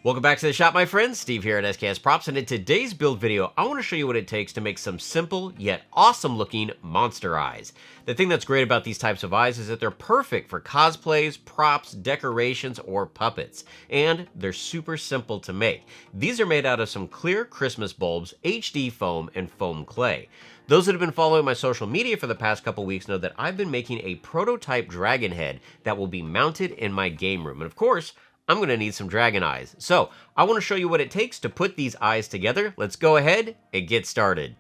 Welcome back to the shop, my friends. Steve here at SKS Props, and in today's build video, I want to show you what it takes to make some simple yet awesome looking monster eyes. The thing that's great about these types of eyes is that they're perfect for cosplays, props, decorations, or puppets, and they're super simple to make. These are made out of some clear Christmas bulbs, HD foam, and foam clay. Those that have been following my social media for the past couple weeks know that I've been making a prototype dragon head that will be mounted in my game room, and of course, I'm going to need some dragon eyes. So, I want to show you what it takes to put these eyes together. Let's go ahead and get started.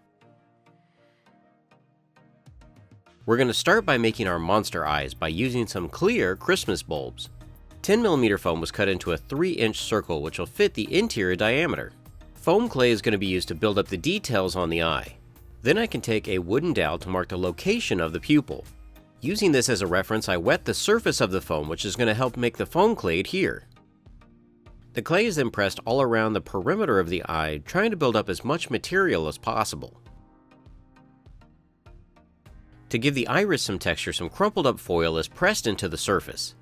We're going to start by making our monster eyes by using some clear Christmas bulbs. 10mm foam was cut into a 3-inch circle which will fit the interior diameter. Foam clay is going to be used to build up the details on the eye. Then I can take a wooden dowel to mark the location of the pupil. Using this as a reference, I wet the surface of the foam, which is going to help make the foam clay adhere. The clay is then pressed all around the perimeter of the eye, trying to build up as much material as possible. To give the iris some texture, some crumpled up foil is pressed into the surface.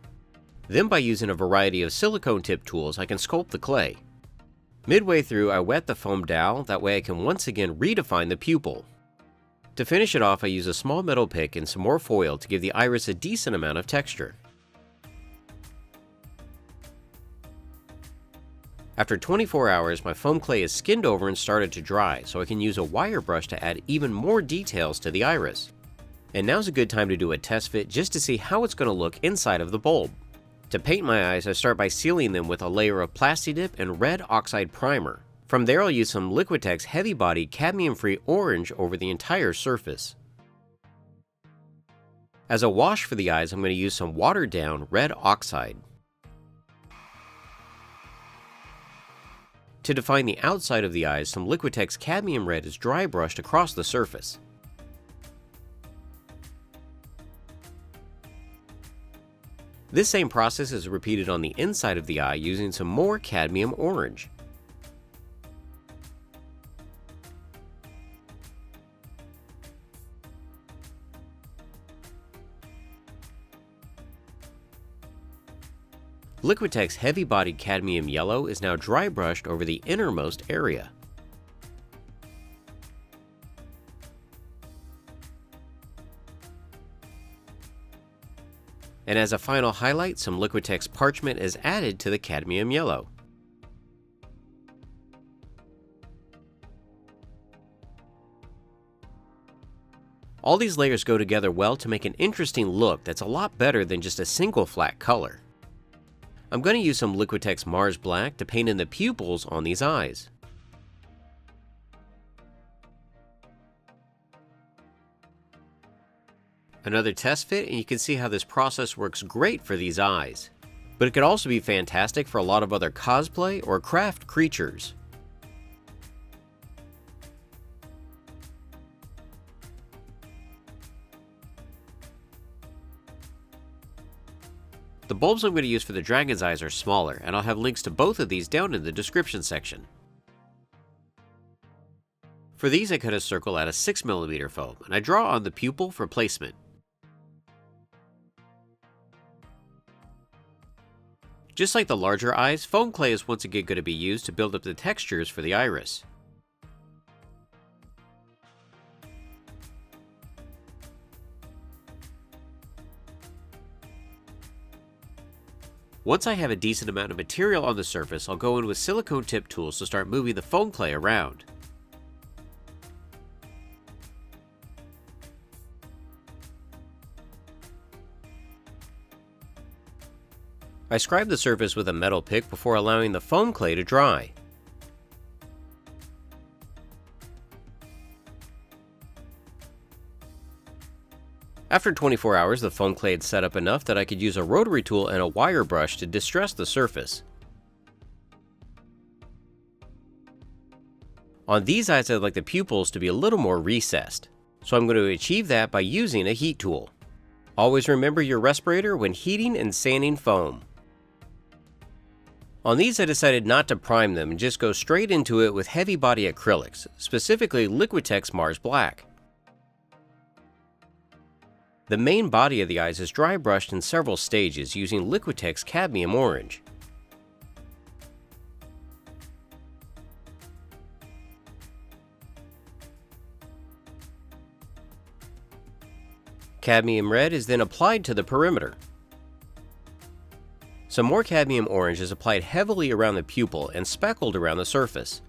Then by using a variety of silicone tip tools, I can sculpt the clay. Midway through, I wet the foam dowel, that way I can once again redefine the pupil. To finish it off, I use a small metal pick and some more foil to give the iris a decent amount of texture. After 24 hours, my foam clay is skinned over and started to dry, so I can use a wire brush to add even more details to the iris. And now's a good time to do a test fit just to see how it's going to look inside of the bulb. To paint my eyes, I start by sealing them with a layer of Plasti-Dip and red oxide primer. From there, I'll use some Liquitex Heavy Body cadmium-free orange over the entire surface. As a wash for the eyes, I'm going to use some watered down red oxide. To define the outside of the eyes, some Liquitex Cadmium Red is dry brushed across the surface. This same process is repeated on the inside of the eye using some more cadmium orange. Liquitex Heavy Body Cadmium Yellow is now dry brushed over the innermost area. And as a final highlight, some Liquitex Parchment is added to the cadmium yellow. All these layers go together well to make an interesting look that's a lot better than just a single flat color. I'm going to use some Liquitex Mars Black to paint in the pupils on these eyes. Another test fit, and you can see how this process works great for these eyes. But it could also be fantastic for a lot of other cosplay or craft creatures. The bulbs I'm going to use for the dragon's eyes are smaller, and I'll have links to both of these down in the description section. For these, I cut a circle out of 6mm foam, and I draw on the pupil for placement. Just like the larger eyes, foam clay is once again going to be used to build up the textures for the iris. Once I have a decent amount of material on the surface, I'll go in with silicone tip tools to start moving the foam clay around. I scribe the surface with a metal pick before allowing the foam clay to dry. After 24 hours, the foam clay had set up enough that I could use a rotary tool and a wire brush to distress the surface. On these eyes, I'd like the pupils to be a little more recessed, so I'm going to achieve that by using a heat tool. Always remember your respirator when heating and sanding foam. On these, I decided not to prime them and just go straight into it with heavy body acrylics, specifically Liquitex Mars Black. The main body of the eyes is dry brushed in several stages using Liquitex Cadmium Orange. Cadmium red is then applied to the perimeter. Some more cadmium orange is applied heavily around the pupil and speckled around the surface.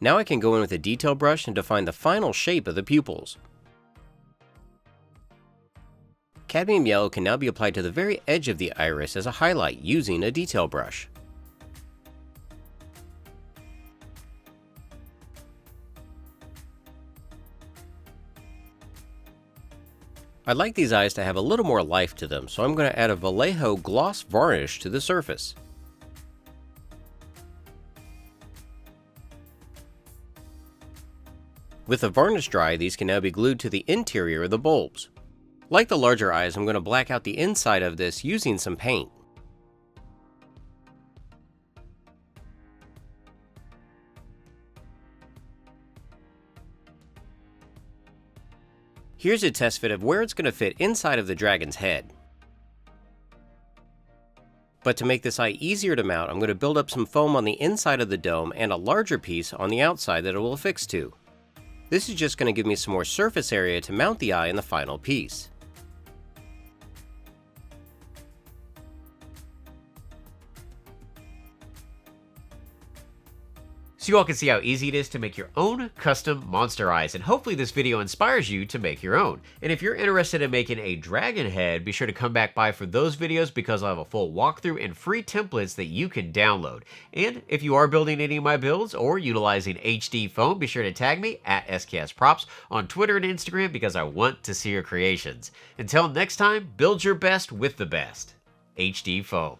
Now I can go in with a detail brush and define the final shape of the pupils. Cadmium yellow can now be applied to the very edge of the iris as a highlight using a detail brush. I'd like these eyes to have a little more life to them, so I'm going to add a Vallejo gloss varnish to the surface. With the varnish dry, these can now be glued to the interior of the bulbs. Like the larger eyes, I'm going to black out the inside of this using some paint. Here's a test fit of where it's going to fit inside of the dragon's head. But to make this eye easier to mount, I'm going to build up some foam on the inside of the dome and a larger piece on the outside that it will affix to. This is just going to give me some more surface area to mount the eye in the final piece. So you all can see how easy it is to make your own custom monster eyes, and hopefully this video inspires you to make your own. And if you're interested in making a dragon head, be sure to come back by for those videos because I'll have a full walkthrough and free templates that you can download. And if you are building any of my builds or utilizing HD foam, be sure to tag me at SKSProps on Twitter and Instagram because I want to see your creations. Until next time, build your best with the best. HD foam.